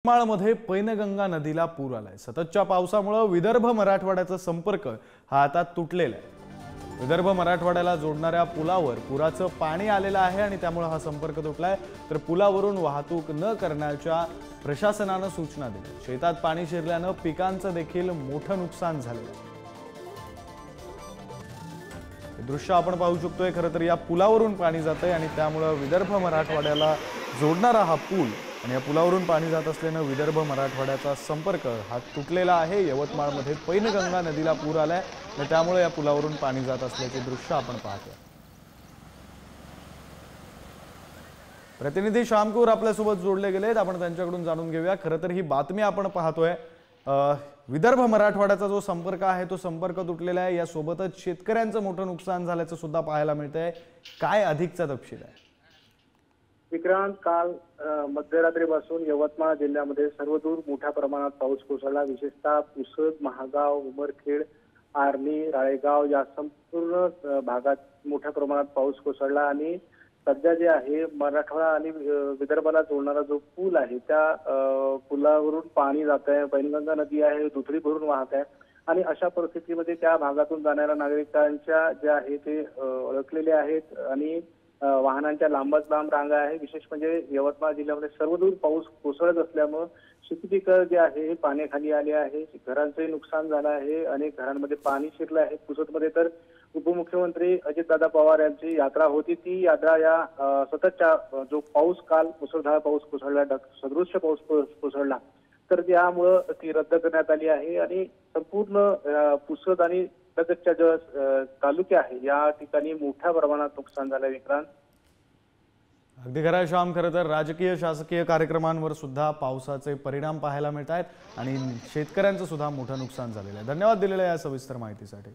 यवतमाळमध्ये पैनगंगा नदीला पूर आलाय। सततच्या पावसामुळे विदर्भ मराठवाड्याचा संपर्क हा आता तुटलेला आहे। विदर्भ मराठवाड्याला जोडणाऱ्या पुलावर पुराचं पाणी आलेलं आहे आणि त्यामुळे हा संपर्क तुटलाय। तर पुलावरून वाहतूक न करण्याच्या प्रशासनाने सूचना दिल्या। शेतात पाणी शिरल्याने पिकांचं देखील मोठं नुकसान झालं। हे दृश्य आपण पाहू शकतोय। खरं तर या पुलावरून पाणी जातंय आणि त्यामुळे विदर्भ मराठवाड्याला जोडणारा हा पूल आणि या पुलावरून पाणी जात असल्याने विदर्भ मराठवाड्याचा संपर्क हा तुटलेला आहे। यवतमाळमध्ये पैनगंगा नदीला पूर आलाय आणि त्यामुळे या पुलावरून पाणी जात असल्याचे दृश्य आपण पाहतोय। प्रतिनिधी श्यामकूर आपल्या सोबत जोडले गेलेत, आपण त्यांच्याकडून जाणून घेऊया। खरं तर ही बातमी आपण पाहतोय, विदर्भ मराठवाड्याचा जो संपर्क आहे तो संपर्क तुटलेला आहे। या सोबतच शेतकऱ्यांचं मोठं नुकसान झाल्याचं सुद्धा पाहायला मिळतंय। काय अधिकचा तपशील आहे? विक्रांत, काल मध्यरात्रीपासून यवतमाळ जिल्ह्यामध्ये सर्वदूर मोठ्या प्रमाणात पाऊस कोसळला। विशेषतः पुसद, महागाव, उमरखेड, आर्णी, राळेगाव या संपूर्ण भागात मोठ्या प्रमाणात पाऊस कोसळला आणि सध्या जे आहे मराठवाडा आणि विदर्भाला जोडणारा जो पूल आहे त्या पुलावरून पाणी जात आहे। पैनगंगा नदी आहे, दुथडी भरून वाहत आहे आणि अशा परिस्थितीमध्ये त्या भागातून जाणाऱ्या नागरिकांच्या जे आहे ते अडकलेले आहेत आणि वाहनांच्या लांबच लांब रांगा आहे। विशेष म्हणजे यवतमाळ जिल्ह्यामध्ये सर्वदूर पाऊस कोसळत असल्यामुळे शेती पिकं जे आहे हे पाण्याखाली आले आहे। घरांचंही नुकसान झालं आहे, अनेक घरांमध्ये पाणी शिरलं आहे। पुसदमध्ये तर उपमुख्यमंत्री अजितदादा पवार यांची यात्रा होती। ती यात्रा या सततच्या जो पाऊस काल मुसळधार पाऊस कोसळला, सदृश्य पाऊस कोसळला, तर त्यामुळं ती रद्द करण्यात आली आहे आणि संपूर्ण पुसद आणि लगतच्या जो तालुके आहे या ठिकाणी मोठ्या प्रमाणात नुकसान झालं। विक्रांत, अगदी खरं श्याम, खरं तर राजकीय शासकीय कार्यक्रमांवर सुद्धा पावसाचे परिणाम पाहायला मिळत आहेत आणि शेतकऱ्यांचं सुद्धा मोठं नुकसान झालेलं आहे। धन्यवाद दिलेल्या या सविस्तर माहितीसाठी।